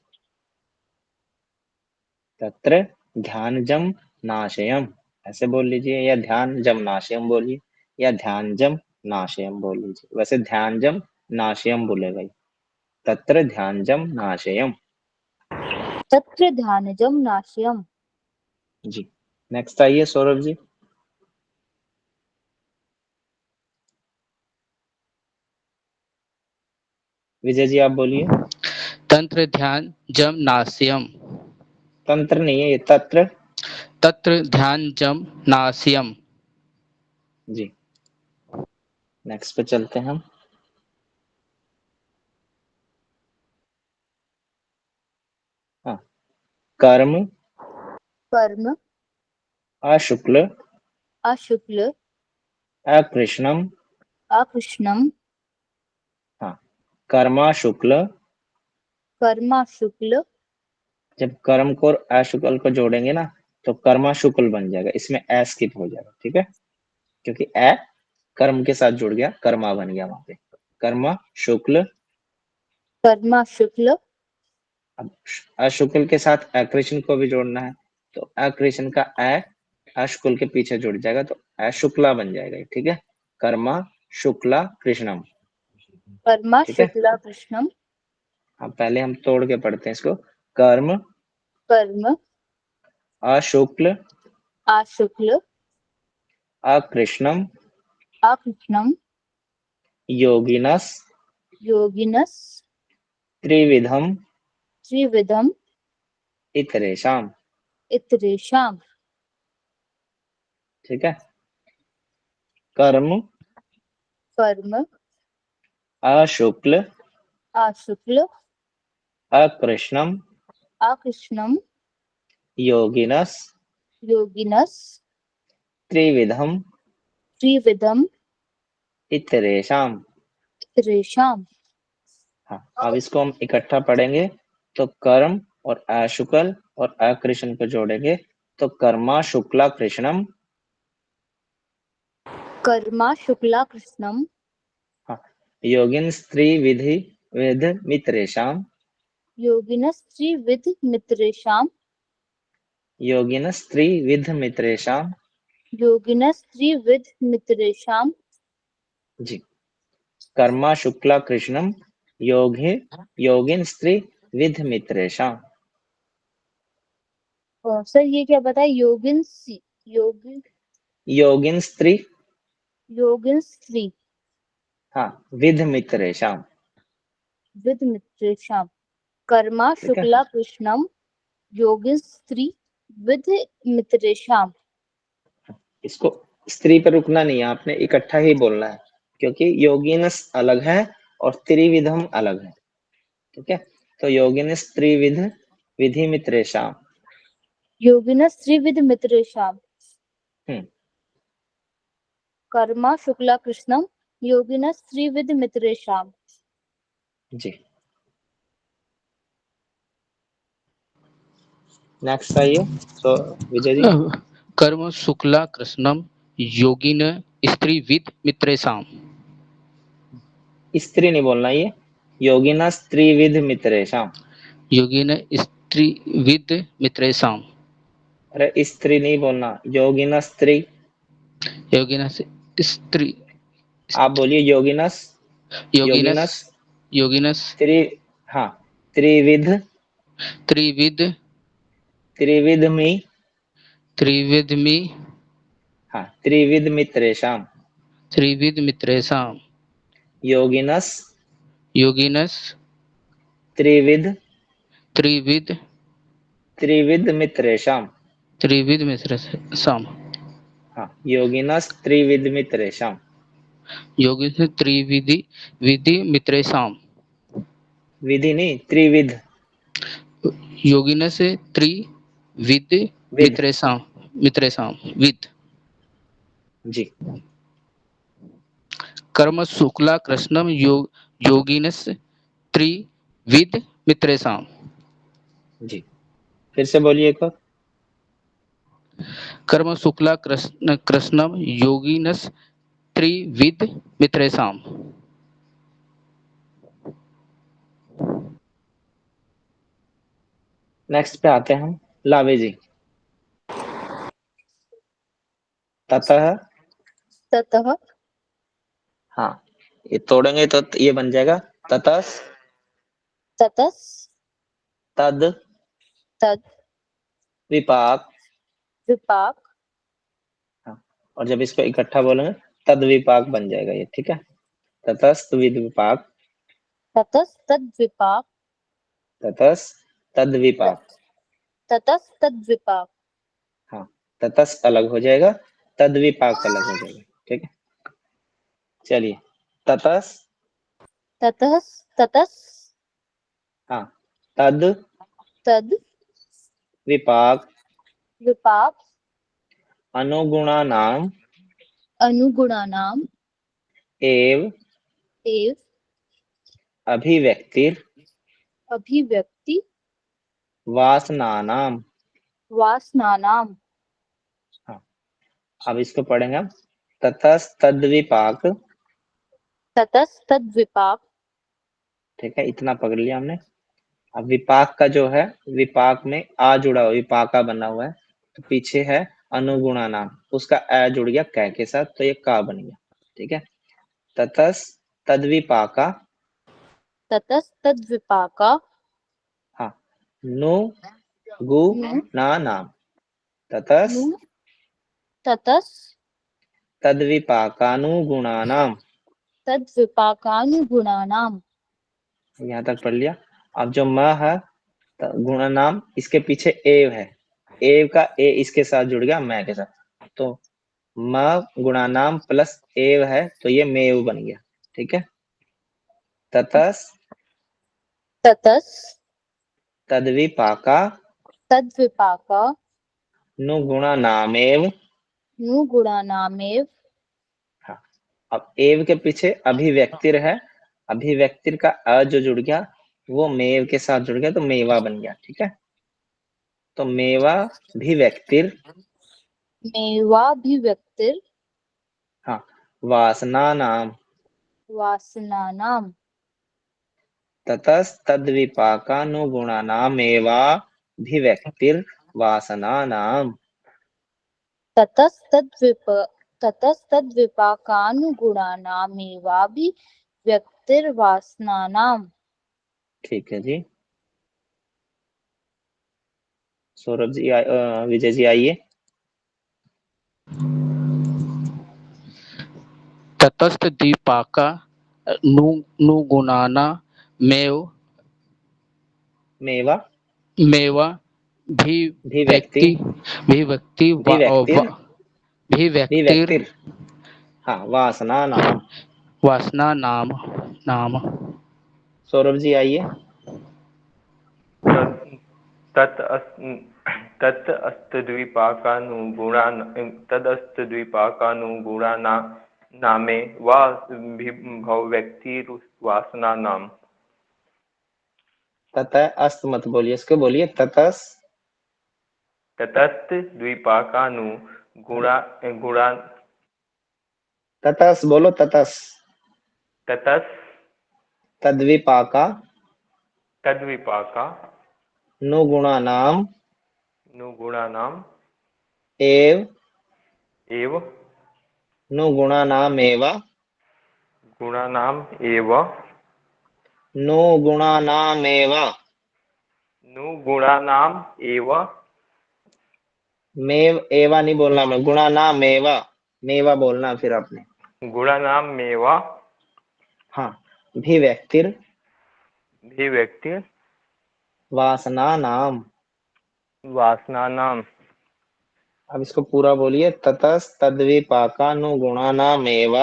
Speaker 1: तत्र ध्यानजम नाशयम ऐसे बोल लीजिए, या ध्यानजम नाशयम बोलिए, या ध्यानजम नाशयम बोल लीजिए। वैसे ध्यानजम नाशयम बोलेगा ये। तत्र ध्यानजम नाशयम।
Speaker 3: तत्र ध्यानजम नाशयम।
Speaker 1: जी। नेक्स्ट आइए सौरभ जी। विजय जी आप बोलिए।
Speaker 4: तंत्र ध्यान जम नास्यम।
Speaker 1: तंत्र नहीं है ये, तत्र।
Speaker 4: तत्र ध्यान जम नास्यम।
Speaker 1: जी। नेक्स्ट पे चलते हैं हम। हाँ। कर्म
Speaker 3: कर्म
Speaker 1: अशुक्ल
Speaker 3: अशुक्ल
Speaker 1: अकृष्णम।
Speaker 3: अकृष्णम
Speaker 1: हाँ। कर्मा शुक्ल।
Speaker 3: कर्मा शुक्ल।
Speaker 1: जब कर्म को और अशुक्ल को जोड़ेंगे ना तो कर्मा शुक्ल बन जाएगा, इसमें ए स्किप हो जाएगा, ठीक है, क्योंकि ए कर्म के साथ जुड़ गया, कर्मा बन गया वहां पे। कर्मा शुक्ल।
Speaker 3: कर्मा शुक्ल
Speaker 1: अब अशुक्ल के साथ अकृष्ण को भी जोड़ना है, तो अकृष्ण का ए अशुक्ल के पीछे जुड़ जाएगा तो अशुक्ला बन जाएगा, ठीक है। कर्मा शुक्ला कृष्णम।
Speaker 3: कर्मा
Speaker 1: ठीक है।
Speaker 3: शुक्ला कृष्णम।
Speaker 1: अब पहले हम तोड़ के पढ़ते हैं इसको। कर्म
Speaker 3: कर्म
Speaker 1: अशुक्ल
Speaker 3: अशुक्ल
Speaker 1: अकृष्णम
Speaker 3: अकृष्णम
Speaker 1: योगिनस
Speaker 3: योगिनस
Speaker 1: त्रिविधम
Speaker 3: त्रिविधम
Speaker 1: इतरेषाम।
Speaker 3: इतरेषाम।
Speaker 1: ठीक है। कर्म
Speaker 3: कर्म
Speaker 1: अशुक्ल
Speaker 3: अशुक्ल
Speaker 1: अकृष्णम
Speaker 3: अकृष्णम
Speaker 1: योगिनस
Speaker 3: योगिनस
Speaker 1: त्रिविधम
Speaker 3: त्रिविधम
Speaker 1: इतरेषाम।
Speaker 3: इतरेषाम।
Speaker 1: हाँ, अब इसको हम इकट्ठा पढ़ेंगे तो कर्म और अशुक्ल और अकृष्ण को जोड़ेंगे तो कर्मा शुक्ला कृष्णम।
Speaker 3: कर्मा शुक्ला कृष्णम
Speaker 1: हाँ। योगिन स्त्री विधि विध मित्रेषाम।
Speaker 3: योगिनस त्रिविध मित्रेषाम।
Speaker 1: योगिन स्त्री विध मित्रेषाम।
Speaker 3: योगिनस त्रिविध मित्रेषाम।
Speaker 1: जी। कर्मा शुक्ला कृष्णम योगे योगिन स्त्री विध मित्रेषाम।
Speaker 3: सर ये क्या बताया? योगिन योगिन
Speaker 1: योगिन स्त्री
Speaker 3: योगिन स्त्री
Speaker 1: हाँ, विध मित्रेषाम।
Speaker 3: विद मित्रेषाम। कर्मा
Speaker 1: ठीक है,
Speaker 3: शुक्ला कृष्णम योगिस्त्री विद मित्रेषाम।
Speaker 1: इसको स्त्री पर रुकना नहीं है, आपने इकट्ठा ही बोलना है, क्योंकि योगिनस अलग है और त्रिविधम अलग है। ठीक है, तो योगिनस त्रिविध विधि मित्रेषाम।
Speaker 3: योगिनस्त्री विद मित्रेषाम।
Speaker 1: हम्म,
Speaker 3: कर्मा शुक्ला कृष्णम योगिनस्त्री विद मित्रेषाम।
Speaker 1: जी। नेक्स्ट आइए, सो विजय जी।
Speaker 4: कर्म शुक्ला कृष्णम योगिन स्त्रीविद मित्रेषाम।
Speaker 1: स्त्री नहीं बोलना, ये योगिनस त्रिविध मित्रेषाम।
Speaker 4: योगिन स्त्रीविद मित्रेषाम।
Speaker 1: अरे स्त्री नहीं बोलना, योगिनस स्त्री।
Speaker 4: योगिन स्त्री
Speaker 1: आप बोलिए योगिनस।
Speaker 4: योगिनस
Speaker 1: योगिनस
Speaker 4: योगिनस
Speaker 1: त्रि हाँ, त्रिविध
Speaker 4: त्रिविद
Speaker 1: त्रिविधमि।
Speaker 4: त्रिविधमि
Speaker 1: हाँ, त्रिविध मित्रेषाम।
Speaker 4: त्रिविद मित्रेषाम।
Speaker 1: योगिनस
Speaker 4: योगिनस
Speaker 1: त्रिविध
Speaker 4: त्रिविद
Speaker 1: त्रिविध मित्रेषाम।
Speaker 4: त्रिविद मित्रेषाम।
Speaker 1: हाँ, योगिनस त्रिविध मित्रेषाम।
Speaker 4: योगिन त्रिविधि विधि मित्रेषाम।
Speaker 1: विधि नहीं, त्रिविध।
Speaker 4: योगिनस त्रिविद
Speaker 1: विध।
Speaker 4: मित्रेषाम। मित्रेषाम विद।
Speaker 1: जी।
Speaker 4: कर्म शुक्ला कृष्णम योगिनस त्रिविद मित्रेषाम।
Speaker 1: जी, फिर से बोलिए एक बार।
Speaker 4: कर्म शुक्ला कृष्णम योगिनस त्रिविद मित्रेषाम।
Speaker 1: नेक्स्ट पे आते हैं हम, लावे जी। ततः।
Speaker 3: ततः।
Speaker 1: हाँ, ये तोड़ेंगे तो ये बन जाएगा ततस
Speaker 3: ततस।
Speaker 1: तद
Speaker 3: तद
Speaker 1: विपाक।
Speaker 3: विपाक।
Speaker 1: हाँ, और जब इसको इकट्ठा बोलेंगे तद विपाक बन जाएगा ये। ठीक है, ततस्त विद विपाक।
Speaker 3: ततस तद विपाक।
Speaker 1: ततस तद विपाक।
Speaker 3: ततस तद विपाक।
Speaker 1: हाँ, ततस अलग हो जाएगा, तद विपाक अलग हो जाएगा। ठीक है, चलिए। ततस।
Speaker 3: ततः ततस
Speaker 1: हाँ, तद
Speaker 3: तद
Speaker 1: विपाक
Speaker 3: विपाक
Speaker 1: अनुगुणानाम
Speaker 3: अनुगुणानाम
Speaker 1: एव
Speaker 3: एव
Speaker 1: अभिव्यक्तिर
Speaker 3: अभिव्यक्ति
Speaker 1: वासनानाम।
Speaker 3: वासनानाम।
Speaker 1: हाँ, अब इसको पढ़ेंगे हम। ततस तद विपाक।
Speaker 3: ततस तद विपाक।
Speaker 1: ठीक है, इतना पकड़ लिया हमने। अब विपाक का जो है, विपाक में आ जुड़ा हुआ, विपाका बना हुआ है, तो पीछे है अनुगुणा नाम, उसका अ जुड़ गया कै के साथ, तो ये का बन गया। ठीक है, ततस तद विपाका।
Speaker 3: ततस तद विपाका।
Speaker 1: हाँ, नु गु
Speaker 3: नु
Speaker 1: ना नाम। ततस
Speaker 3: नु ततस
Speaker 1: तद विपाकानुगुणा नाम।
Speaker 3: तद विपाकानुगुणानाम।
Speaker 1: यहाँ तक पढ़ लिया। अब जो म है, गुणा नाम, इसके पीछे एव है, एव का ए इसके साथ जुड़ गया मैं के साथ, तो म गुणा नाम प्लस एव है, तो ये मेव बन गया। ठीक है, ततस
Speaker 3: ततस
Speaker 1: तद्विपाका
Speaker 3: तद विपाका
Speaker 1: नु गुणा नामेव।
Speaker 3: नु गुणानामेव।
Speaker 1: हाँ, अब एव के पीछे अभिव्यक्तिर है, अभिव्यक्तिर का अ जो जुड़ गया वो मेव के साथ जुड़ गया, तो मेवा बन गया। ठीक है, तो मेवा भी व्यक्तिर।
Speaker 3: मेवाभिव्यक्तिर
Speaker 1: हाँ, वासना नाम।
Speaker 3: वासनानाम।
Speaker 1: ततस्तद्विपाकानुगुणानामेवाभिव्यक्तिर्वासनानाम्।
Speaker 3: ततस्तद्विपाकानुगुणानामेवाभिव्यक्तिर्वासनानाम।
Speaker 1: ठीक है जी, सौरभ जी विजय जी आइए।
Speaker 4: ततस्थ दीपाका नुगुणाना मेव
Speaker 1: मेवा
Speaker 4: मेवा भी
Speaker 1: भिव्यक्ति
Speaker 4: व्यक्ति भी व्यक्ति
Speaker 1: भिव्यक्तिर
Speaker 4: भी व्यक्तिर
Speaker 1: भिव्यक्तिर हाँ वासना नाम।
Speaker 4: वासना नाम नाम।
Speaker 1: सौरभ जी आइए।
Speaker 5: तदस्तद्विपाकानुगुणा नामे वा भवव्यक्तिर्वासना नाम।
Speaker 1: ततः अस्त मत बोलिए, इसको बोलिए ततस।
Speaker 5: ततस्त द्विपाकानुगुणा गुणा
Speaker 1: ततस बोलो, ततस।
Speaker 5: ततस
Speaker 1: तद्विपाका
Speaker 5: तद्विपाका
Speaker 1: नुगुणानाम
Speaker 5: नुगुणानाम
Speaker 1: एव
Speaker 5: एव
Speaker 1: नुगुणानामेव
Speaker 5: गुणानाम एव
Speaker 1: नुगुणानामेव
Speaker 5: नुगुणानाम एव
Speaker 1: मेव एवा नहीं बोलना, मैं गुणानामेव मेवा बोलना फिर आपने।
Speaker 5: गुणानामेव
Speaker 1: हाँ भिव्यक्तिर
Speaker 5: भिव्यक्ति
Speaker 1: वासना नाम।
Speaker 5: वासना नाम।
Speaker 1: अब इसको पूरा बोलिए, ततस तद्विपाकानुगुणानामेव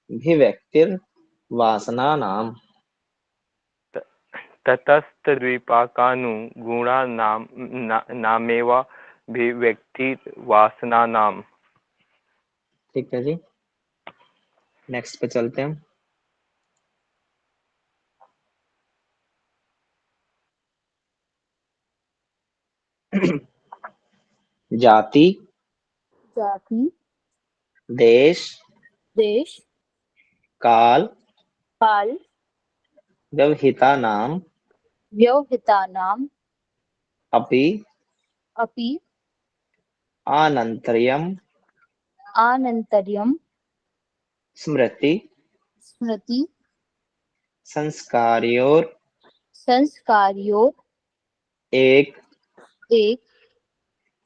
Speaker 1: भिव्यक्तिर वासना नाम।
Speaker 5: ततस्तद्विपाकानुगुणानाम नामेव भिव्यक्तिर्वासना नाम।
Speaker 1: ठीक है जी, नेक्स्ट पे चलते हैं। जाति
Speaker 3: जाति
Speaker 1: देश
Speaker 3: देश
Speaker 1: काल
Speaker 3: काल
Speaker 1: व्यवहिता नाम
Speaker 3: व्यवहितानाम
Speaker 1: अपि
Speaker 3: अपि
Speaker 1: आनन्तर्यं
Speaker 3: आनन्तर्यं
Speaker 1: स्मृति
Speaker 3: स्मृति
Speaker 1: संस्कारयोर
Speaker 3: संस्कारयोर
Speaker 1: एक
Speaker 3: एक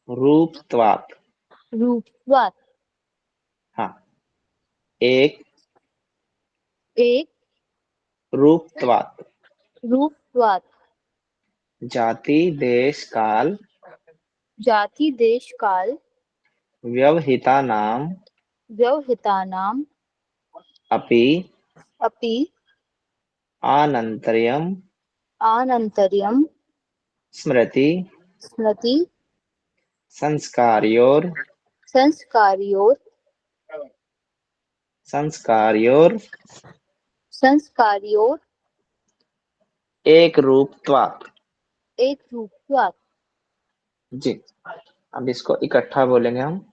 Speaker 1: रूपत्वात्।
Speaker 3: रूपत्वात्।
Speaker 1: हाँ एक
Speaker 3: एक
Speaker 1: रूपत्वात्।
Speaker 3: रूपत्वात्।
Speaker 1: जाति देश काल
Speaker 3: जाति देश काल
Speaker 1: व्यवहिता नाम
Speaker 3: व्यवहितानाम
Speaker 1: अपि
Speaker 3: अपि
Speaker 1: आनन्तर्यं
Speaker 3: आनन्तर्यं
Speaker 1: स्मृति
Speaker 3: स्मृति
Speaker 1: संस्कारयोर
Speaker 3: संस्कारयोर
Speaker 1: संस्कारयोर
Speaker 3: संस्कारयोर
Speaker 1: एक रूपत्वात्।
Speaker 3: एक रूपत्वात्।
Speaker 1: जी, अब इसको इकट्ठा बोलेंगे हम।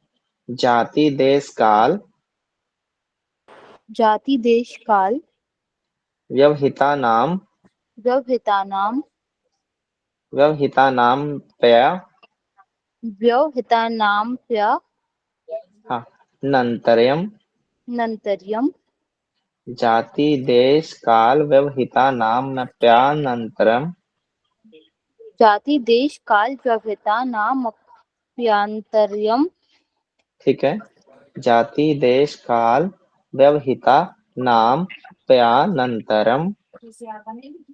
Speaker 1: जाति देश काल
Speaker 3: जाति देश काल
Speaker 1: व्यवहिता नाम
Speaker 3: व्यवहितानाम
Speaker 1: पया
Speaker 3: व्यवहितानाम्प्य
Speaker 1: हाँ नन्तर्यं
Speaker 3: नन्तर्यं
Speaker 1: जाति देश काल व्यवहिता नाम प्यानन्तरम।
Speaker 3: जाति देश काल व्यवहितानामप्यन्तर्यं।
Speaker 1: ठीक है, जाति देश काल व्यवहिता नाम प्यानन्तरम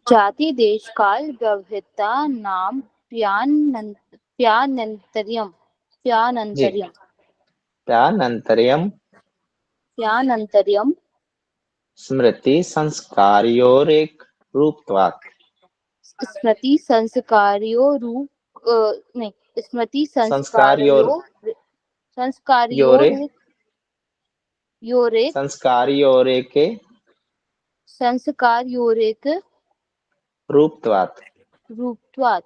Speaker 3: जाति देश काल व्यवहितानाम्प्यानन्तर्यं
Speaker 1: जी
Speaker 3: प्यानन्तर्यं
Speaker 1: प्यानन्तर्यम
Speaker 3: प्यानन्तर्यं
Speaker 1: स्मृति संस्कारयोर एक रूपत्वात्।
Speaker 3: स्मृति संस्कारयोरूप नहीं स्मृति
Speaker 1: संस्कारयोर
Speaker 3: संस्कारयोर योरे
Speaker 1: संस्कारयोर के
Speaker 3: संस्कारयोरेक
Speaker 1: रूपत्वात्।
Speaker 3: रूपत्वात्।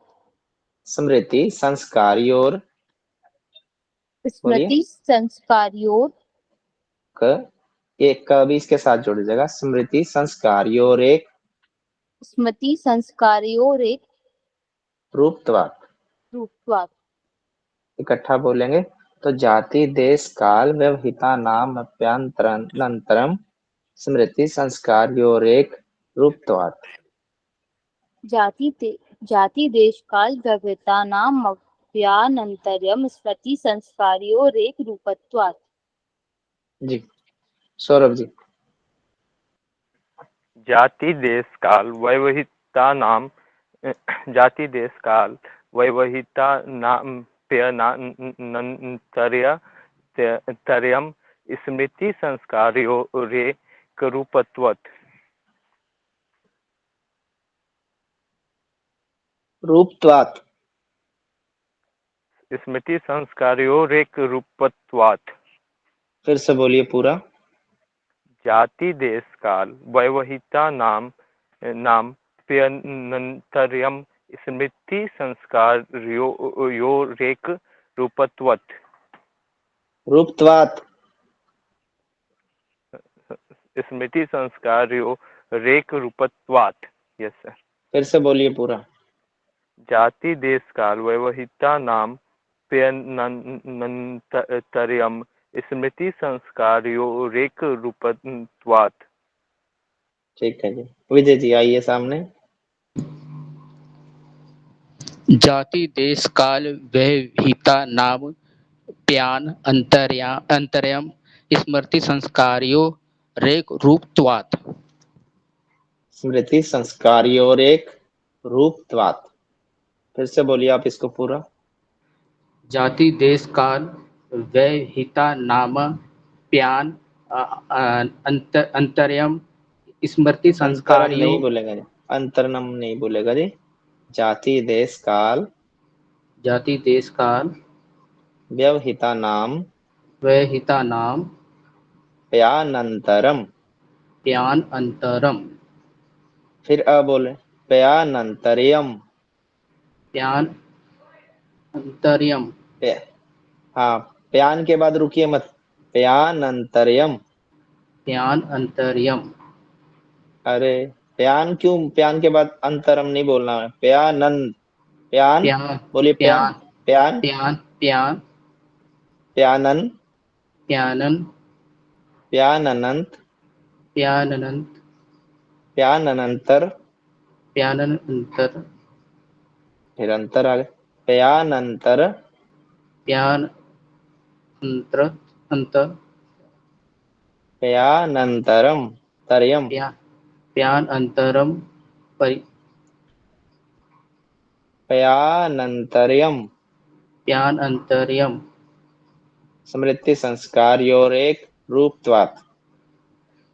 Speaker 1: स्मृति संस्कारयोर
Speaker 3: स्मृति संस्कारयोर
Speaker 1: क एक का भी इसके साथ जोड़ दीजिएगा। स्मृति संस्कारयोर एक
Speaker 3: स्मृति संस्कारयोरेक
Speaker 1: रूपत्वात्।
Speaker 3: रूपत्वात्।
Speaker 1: इकट्ठा बोलेंगे तो जाति देश काल व्यवहिता नाम अप्यांतरम स्मृति संस्कारयोर एक रूपत्वात्।
Speaker 3: जाति देश काल व्यवहितानामप्यानन्तर्यं स्मृति संस्कारयोरेक रूपत्वात्।
Speaker 1: जी, सौरभ जी।
Speaker 5: जाति देश काल वैवहिता नाम जाति देश काल वैवहिता नाम तरयम स्मृति संस्कार्यो रे करूपत्वत्
Speaker 1: रूपत्वात्।
Speaker 5: स्मृति संस्कार्यो रे करूपत्वात्।
Speaker 1: फिर से बोलिए पूरा।
Speaker 5: जाति देश काल वैवहिता नाम प्यनन्तर्यम स्मृति संस्कार यो रेक रूपत्वत्।
Speaker 1: रूपत्वात्।
Speaker 5: स्मृति संस्कार यो रेक रूपत्वात्। Yes sir.
Speaker 1: फिर से बोलिए पूरा।
Speaker 5: जाति देश काल वैवहिता नाम प्यनन्तर्यम स्मृति संस्कार यो रेक रूपत्वात्।
Speaker 1: ठीक है जी। विजय जी आइए सामने।
Speaker 4: जाति देश काल वैवहिता नाम प्यान अंतर्यम स्मृति संस्कार्यो रेक रूपत्वात्।
Speaker 1: स्मृति संस्कारी और एक रूपत्वात्। फिर से बोलिए आप इसको पूरा।
Speaker 4: जाति देश काल वैवहिता नाम प्यान अंतर्यम स्मृति
Speaker 1: अंतरम
Speaker 4: संस्कार्यो
Speaker 1: नहीं बोलेगा जी, अंतरनम नहीं बोलेगा जी। जाति देश काल
Speaker 4: जाति देश काल
Speaker 1: व्यवहिता नाम
Speaker 4: वैवहिता नाम
Speaker 1: प्यानंतरम।
Speaker 4: प्यान अंतरम
Speaker 1: फिर अ बोले प्यानंतर्यम।
Speaker 4: प्यान अंतर्यम
Speaker 1: पे, हाँ प्यान के बाद रुकिए मत। प्यानंतर्यम।
Speaker 4: प्यान अंतर्यम
Speaker 1: अरे प्यान क्यों, प्यान के बाद अंतरम नहीं बोलना है। प्यानन प्यान
Speaker 4: प्यान
Speaker 1: बोलिए। प्यान
Speaker 4: प्यान
Speaker 1: प्यान
Speaker 4: प्यान प्यान
Speaker 1: प्यानन
Speaker 4: प्यानन
Speaker 1: प्याननंत
Speaker 4: प्याननंत
Speaker 1: प्याननंतर।
Speaker 4: प्यानंतर
Speaker 1: फिर अंतर आ गया। प्यानंतर
Speaker 4: प्यान अंतर अंतर
Speaker 1: प्यानंतरम तरयम।
Speaker 4: प्या प्यान अंतरम परि
Speaker 1: प्यानंतर्यम
Speaker 4: प्यान अंतर्यम
Speaker 1: स्मृति संस्कार योर एक रूपत्वात्।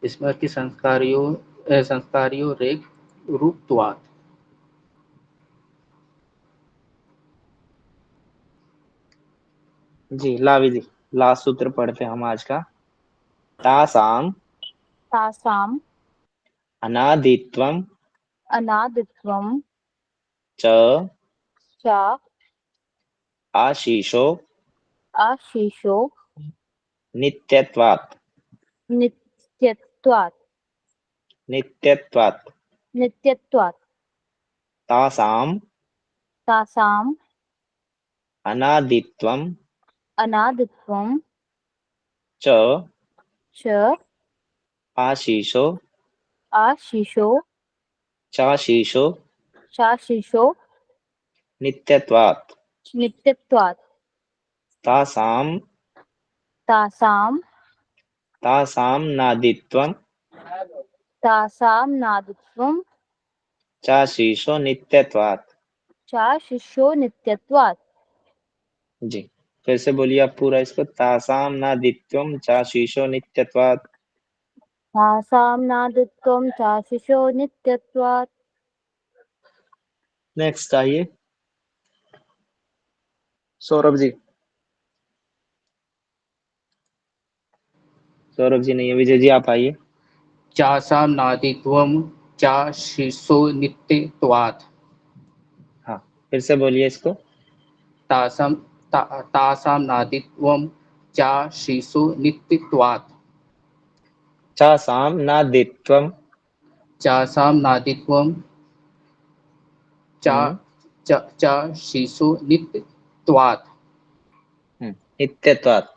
Speaker 4: स्मृति संस्कारियो रेक रूपत्वात्।
Speaker 1: जी लावी जी लास्ट सूत्र पढ़ते हैं हम आज का। तासाम
Speaker 3: तासाम
Speaker 1: अनादित्वम
Speaker 3: अनादित्वम
Speaker 1: च
Speaker 3: च
Speaker 1: आशीषो
Speaker 3: आशीषो
Speaker 1: नित्यत्वात्।
Speaker 3: नित्यत्वात्
Speaker 1: नित्यत्वात्।
Speaker 3: नित्यत्वात्।
Speaker 1: तासाम
Speaker 3: तासाम
Speaker 1: अनादित्वम
Speaker 3: अनादित्वम
Speaker 1: च
Speaker 3: च
Speaker 1: आशीषो
Speaker 3: आशीषो
Speaker 1: चाशीषो
Speaker 3: शाशीषो
Speaker 1: नित्यत्वात्।
Speaker 3: नित्यत्वात्।
Speaker 1: तासाम
Speaker 3: तासाम
Speaker 1: तासाम नादित्वम
Speaker 3: तासाम नादित्वम
Speaker 1: चाशीषो नित्यत्वात्।
Speaker 3: शाशीषो नित्यत्वात्।
Speaker 1: जी फिर से बोलिए आप पूरा इसको। तासाम नादित्वम चाशीषो नित्यत्वात्।
Speaker 3: तासाम नादित्वम शाशीषो नित्यत्वात्।
Speaker 1: नेक्स्ट आइए सौरभ जी। सौरभ जी नहीं है, विजय जी आप आइए।
Speaker 4: चासाम नादित्वम चाशीषो नित्यत्वात्।
Speaker 1: हाँ फिर से बोलिए इसको।
Speaker 4: तासाम तासाम नादित्वम चाशीषो नित्यत्वात्।
Speaker 1: चासाम नादित्वम
Speaker 4: चासाम नादित्वम चा चाशीषो नित्यत्वात्।
Speaker 1: नित्यत्वात्।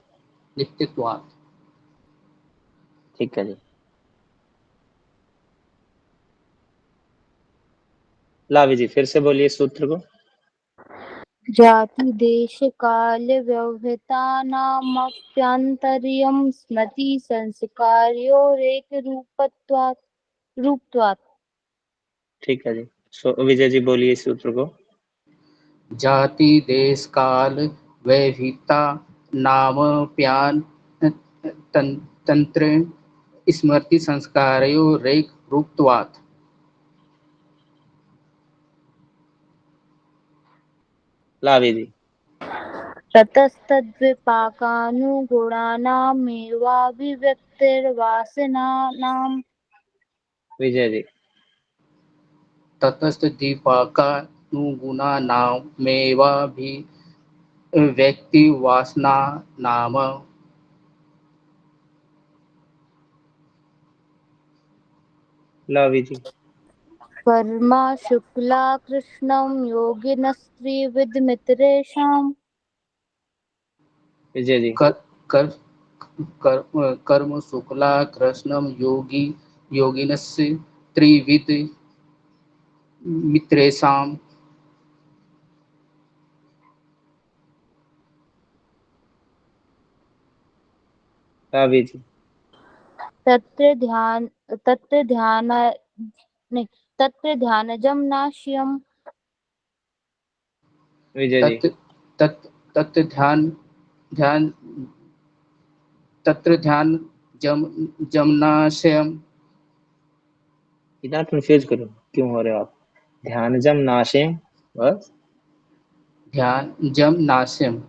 Speaker 4: नित्यत्वात्।
Speaker 1: ठीक है जी। लावी जी फिर से बोलिए सूत्र को।
Speaker 3: जाति देश काल व्यवहितानामप्यन्तर्यं स्मृति संस्कार्योरेक रूपत्वात्। रूपत्वात्।
Speaker 1: ठीक है जी। विजय जी बोलिए इस सूत्र को।
Speaker 4: जाति देश काल वैविधता नाम प्यान तंत्र स्मृति संस्कारयो रेक रूपत्वात्।
Speaker 1: लावी जी।
Speaker 3: ततस्तद्विपाकानुगुणानामेवाभिव्यक्तिर्वासनानाम्।
Speaker 1: विजय जी।
Speaker 4: ततस्त दीपाकानुगुणानामेवाभिव्यक्ति वासना नाम।
Speaker 1: लावी जी।
Speaker 3: कर्मा शुक्ला कृष्णं योगिनस्त्रिविधमितरेषाम्।
Speaker 1: विजय जी।
Speaker 4: कर, कर, कर्म शुक्ला कृष्णम योगिनस्य त्रिविध मित्रेषाम्।
Speaker 1: लावी जी।
Speaker 3: तत्र ध्यान नहीं, तत्र ध्यानजं नाश्यम्।
Speaker 1: विजय जी।
Speaker 4: तत् तत् तत् ध्यान तत्र ध्यान जमनाशयम्।
Speaker 1: इतना कंफ्यूज करो क्यों हो रहे हो आप? ध्यानजम नाशे बस।
Speaker 4: ध्यान जम नास्यम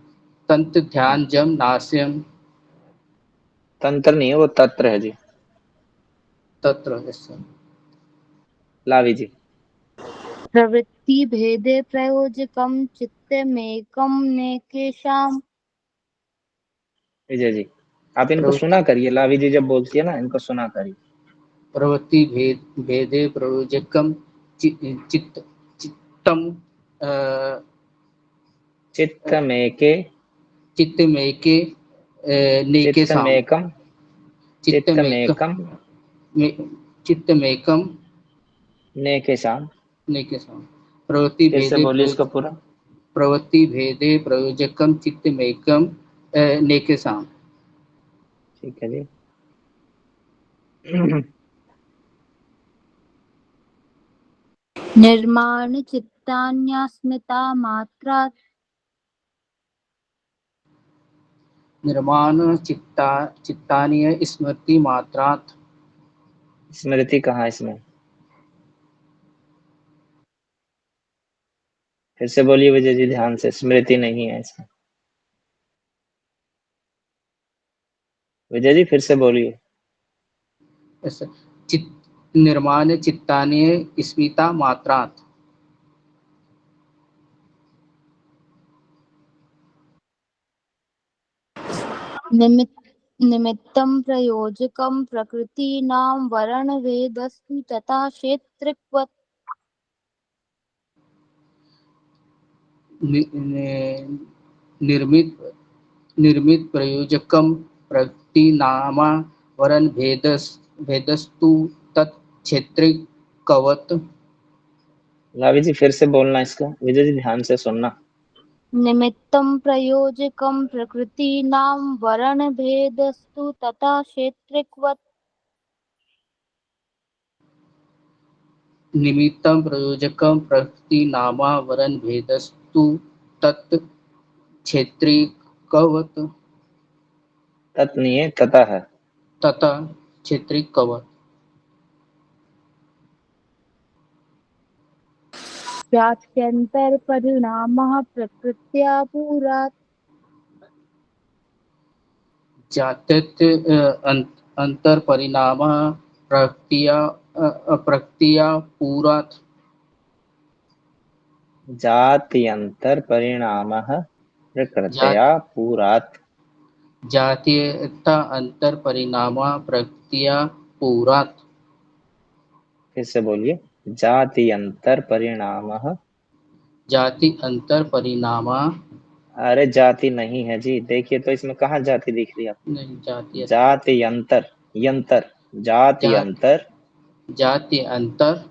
Speaker 4: तंत्र ध्यान जम नास्यम।
Speaker 1: तंत्र नहीं है वो तत्र है जी।
Speaker 4: तत्र यस्य।
Speaker 1: लावी जी।
Speaker 3: प्रवृत्ति भेदे प्रयोजकं चित्तमेकं नेकेषाम्।
Speaker 1: विजय जी। आप इनको
Speaker 4: प्रवृत्ति
Speaker 1: सुना करिए, लावी जी जब बोलती है ना इनको सुना करिए।
Speaker 4: प्रवृत्ति भेदे प्रयोजकम चित्तम
Speaker 1: चित्त में के
Speaker 4: चित्तमेके नेकेषाम्।
Speaker 1: चित्तमेकम
Speaker 4: चित्तमेकम
Speaker 1: चित्तमेकम
Speaker 4: चित्तमेकम
Speaker 1: ने के साथ।
Speaker 4: नेकेषाम्। प्रवृत्ति
Speaker 1: फिर से
Speaker 4: भेदे
Speaker 1: बोलिए इसको पूरा।
Speaker 4: प्रवृत्ति भेदे प्रयोजकम चित्तमेकम नेकेषाम्।
Speaker 1: ठीक है जी।
Speaker 3: निर्माणचित्तान्यस्मिता मात्रात्।
Speaker 4: निर्माण चित्तानीय स्मृति मात्रात्।
Speaker 1: स्मृति कहाँ है इसमें? फिर से बोलिए विजय जी ध्यान से, स्मृति नहीं है इसमें। विजय जी फिर से बोलिए।
Speaker 4: निर्माण चित्तानीय स्मिता मात्रात्।
Speaker 3: निमित्तं प्रयोजकं प्रकृतीनां वर्णभेदस्तु तथा क्षेत्रिक्वत्।
Speaker 4: निर्मित निर्मित प्रयोजकम प्रकृतिनामा वरन भेदस्तु तत्क्षेत्रिकवत्।
Speaker 1: लावी जी फिर से बोलना इसका, विजय जी ध्यान से सुनना।
Speaker 3: निमित्तं प्रयोजकं प्रकृतीनां वर्णभेदस्तु तथा क्षेत्रिक्वत्।
Speaker 4: निमित्तं प्रयोजकं प्रकृतिनामा वरन भेदस्तु तत् क्षेत्रिकवत्।
Speaker 1: तत् नहीं है तथा है।
Speaker 4: तथा क्षेत्रिकवत्।
Speaker 3: जात्यन्तरपरिणामः प्रकृत्या पुरात्।
Speaker 4: जात्यत् अंतर परिणाम प्रकृतिया पूरात्।
Speaker 1: जात्यंतर परिणामः
Speaker 4: जात
Speaker 1: प्रकृत्या पूरात्।
Speaker 4: जातीयता अंतर परिणाम प्रकृतिया पूरात्।
Speaker 1: फिर से बोलिए। जात्यंतर परिणामः।
Speaker 4: जाति अंतर परिणाम।
Speaker 1: अरे जाति नहीं है जी, देखिए तो इसमें कहाँ जाति दिख रही है आपको?
Speaker 4: नहीं जातीय
Speaker 1: जाति अंतर, यंतर, जाति
Speaker 4: जात
Speaker 1: अंतर।
Speaker 4: जाति अंतर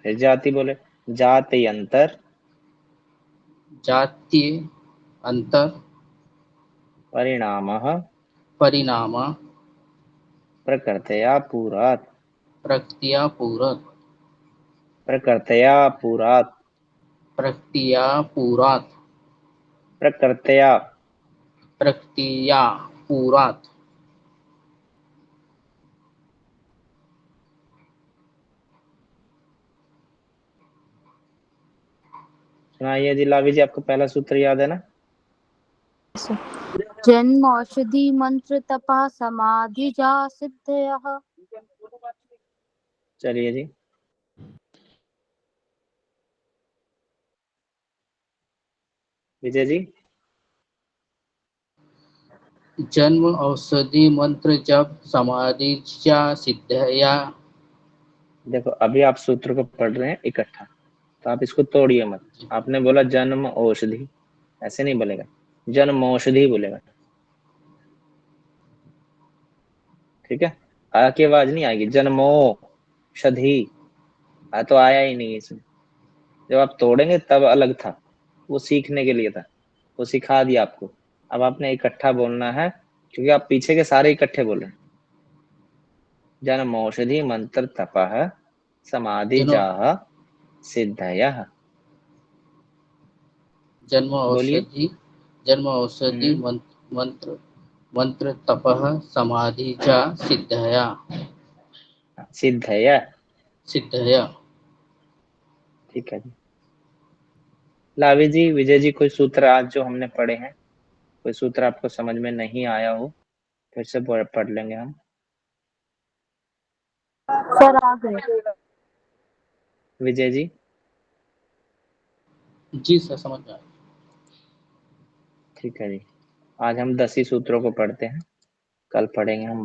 Speaker 1: फिर जाति बोले। जाति अंतर
Speaker 4: जातीय अंतर
Speaker 1: परिणामः
Speaker 4: परिणाम
Speaker 1: प्रकृत्या पूरात्।
Speaker 4: प्रकृत्या पूरक
Speaker 1: प्रकृतया पुरात
Speaker 4: प्रकृत्या पूरात
Speaker 1: प्रकृतया
Speaker 4: प्रकृत्या पूरात
Speaker 1: सुनाइए जी लावी जी, आपको पहला सूत्र याद है ना?
Speaker 3: जन्म औषधि मंत्र तपा समाधि जा सिद्धयः।
Speaker 1: चलिए जी। विजय जी।
Speaker 4: जन्म औषधि मंत्र जप समाधि चा सिद्धया।
Speaker 1: देखो अभी आप सूत्र को पढ़ रहे हैं इकट्ठा, तो आप इसको तोड़िए मत। आपने बोला जन्म औषधि, ऐसे नहीं बोलेगा, जन्म औषधि बोलेगा, ठीक है? आ की आवाज नहीं आएगी, जन्मोषधि आ तो आया ही नहीं इसमें। जब आप तोड़ेंगे तब अलग था, वो सीखने के लिए था, वो सिखा दिया आपको। अब आपने इकट्ठा बोलना है, क्योंकि आप पीछे के सारे इकट्ठे बोले। जन्म औषधि मंत्र तपः समाधि
Speaker 4: जन्म
Speaker 1: जाह सिद्धयः। बोलिए।
Speaker 4: जन्म औषधि
Speaker 1: हम्म,
Speaker 4: मंत्र मंत्र तपः समाधि चा सिद्धया
Speaker 1: सिद्धयः,
Speaker 4: सिद्धया।
Speaker 1: ठीक है जी। लावी जी, विजय जी, कोई सूत्र आज जो हमने पढ़े हैं, कोई सूत्र आपको समझ में नहीं आया हो, फिर से पढ़ लेंगे हम।
Speaker 3: सर आ गए।
Speaker 1: विजय जी।
Speaker 4: जी सर, समझ में आया।
Speaker 1: ठीक है जी। आज हम 10 ही सूत्रों को पढ़ते हैं, कल पढ़ेंगे हम